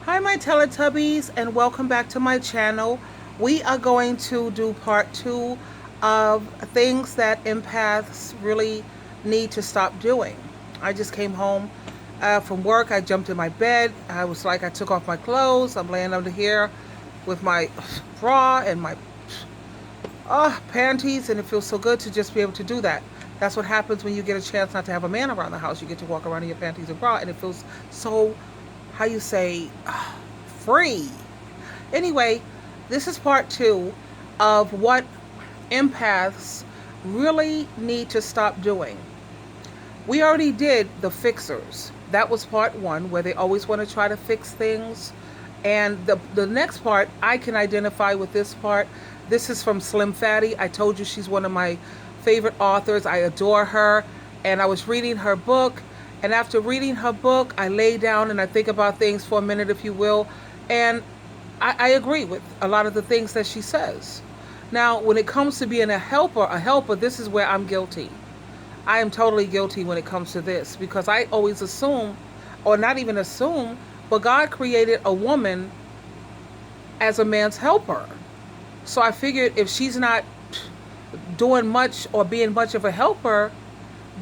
Hi my Teletubbies, and welcome back to my channel. We are going to do part 2 of things that empaths really need to stop doing. I just came home from work. I jumped in my bed. I took off my clothes. I'm laying under here with my bra and my panties, and it feels so good to just be able to do that. That's what happens when you get a chance not to have a man around the house. You get to walk around in your panties and bra, and it feels so, how you say, free. Anyway, this is part 2 of what empaths really need to stop doing. We already did the fixers. That was part 1, where they always want to try to fix things. And the next part, I can identify with this part. This is from Slim Fatty. I told you she's one of my favorite authors. I adore her. And I was reading her book. And after reading her book, I lay down and I think about things for a minute, if you will. And I agree with a lot of the things that she says. Now, when it comes to being a helper, this is where I'm guilty. I am totally guilty when it comes to this, because I always assume, or not even assume, but God created a woman as a man's helper. So I figured if she's not doing much or being much of a helper,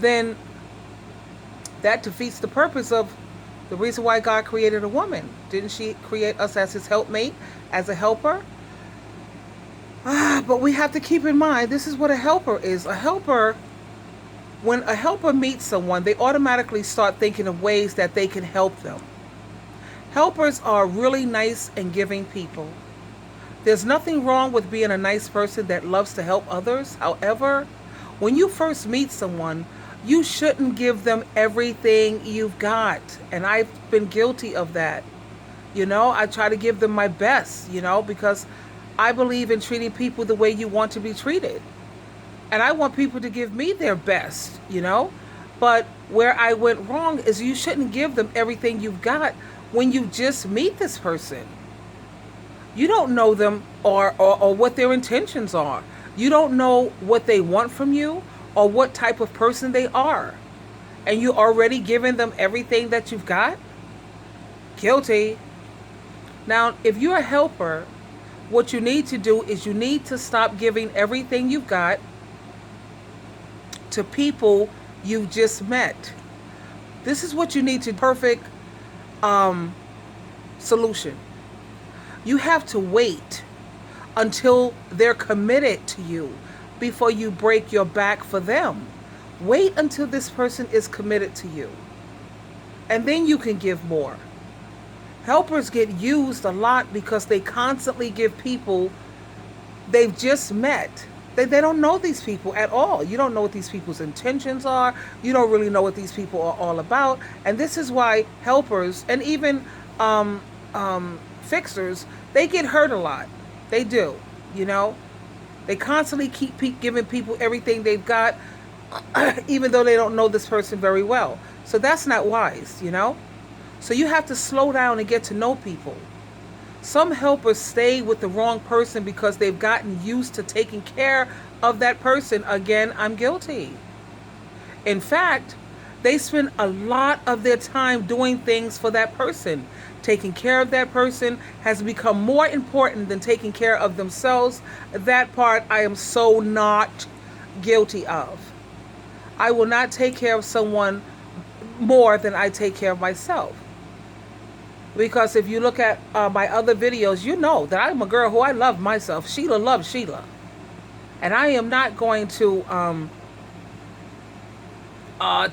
then that defeats the purpose of the reason why God created a woman. Didn't she create us as his helpmate, as a helper? But we have to keep in mind, this is what a helper is. A helper, when a helper meets someone, they automatically start thinking of ways that they can help them. Helpers are really nice and giving people. There's nothing wrong with being a nice person that loves to help others. However, when you first meet someone, you shouldn't give them everything you've got. And I've been guilty of that. I try to give them my best, because I believe in treating people the way you want to be treated. And I want people to give me their best, But where I went wrong is you shouldn't give them everything you've got when you just meet this person. You don't know them or what their intentions are. You don't know what they want from you or what type of person they are. And you already given them everything that you've got? Guilty. Now, if you're a helper, what you need to do is you need to stop giving everything you've got to people you've just met. This is what you need to perfect solution. You have to wait until they're committed to you before you break your back for them. Wait until this person is committed to you, and then you can give more. Helpers get used a lot because they constantly give people they've just met. They don't know these people at all. You don't know what these people's intentions are. You don't really know what these people are all about. And this is why helpers and even fixers, they get hurt a lot. They do, They constantly keep giving people everything they've got, even though they don't know this person very well. So that's not wise, So you have to slow down and get to know people. Some helpers stay with the wrong person because they've gotten used to taking care of that person. Again, I'm guilty. In fact, they spend a lot of their time doing things for that person. Taking care of that person has become more important than taking care of themselves. That part I am so not guilty of. I will not take care of someone more than I take care of myself. Because if you look at my other videos, you know that I'm a girl who I love myself. Sheila loves Sheila. And I am not going to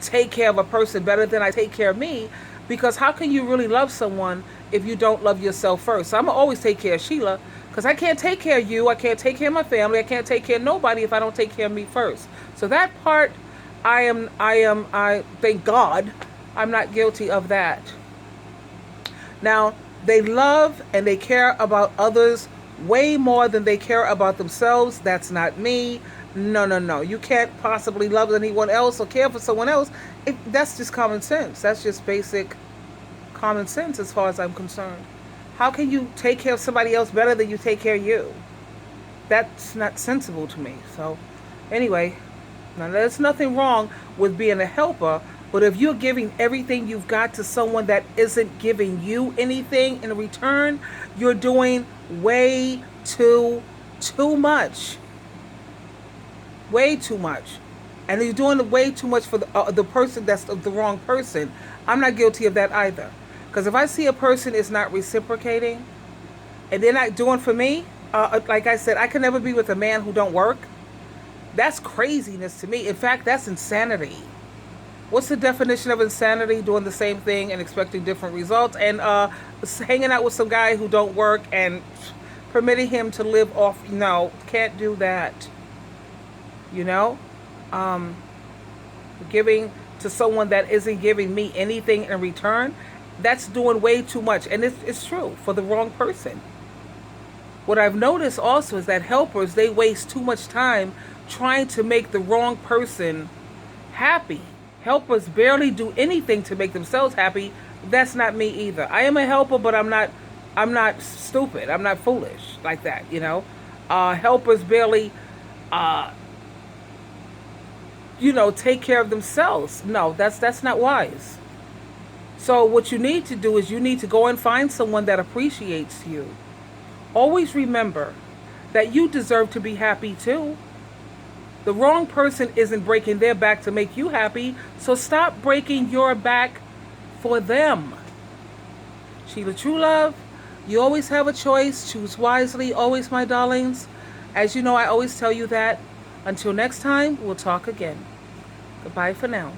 take care of a person better than I take care of me, because how can you really love someone if you don't love yourself first? So I'm going to always take care of Sheila, because I can't take care of you. I can't take care of my family. I can't take care of nobody if I don't take care of me first. So that part, I thank God, I'm not guilty of that. Now, they love and they care about others way more than they care about themselves. That's not me. No. You can't possibly love anyone else or care for someone else. That's just common sense. That's just basic common sense as far as I'm concerned. How can you take care of somebody else better than you take care of you? That's not sensible to me. So, anyway, now there's nothing wrong with being a helper, But if you're giving everything you've got to someone that isn't giving you anything in return, you're doing way too much. Way too much. And you're doing way too much for the person that's the wrong person. I'm not guilty of that either. Because if I see a person is not reciprocating and they're not doing for me, like I said, I can never be with a man who don't work. That's craziness to me. In fact, that's insanity. What's the definition of insanity? Doing the same thing and expecting different results, and hanging out with some guy who don't work and permitting him to live off. No, can't do that. You know, um, giving to someone that isn't giving me anything in return, that's doing way too much, and it's true for the wrong person. What I've noticed also is that helpers, they waste too much time trying to make the wrong person happy. Helpers barely do anything to make themselves happy. That's not me either. I am a helper, but I'm not stupid. I'm not foolish like that, you know. Helpers barely uh take care of themselves. No, that's not wise. So what you need to do is you need to go and find someone that appreciates you. Always remember that you deserve to be happy too. The wrong person isn't breaking their back to make you happy, so stop breaking your back for them. Sheila True Love, you always have a choice. Choose wisely, always, my darlings. As you know, I always tell you that. Until next time, we'll talk again. Goodbye for now.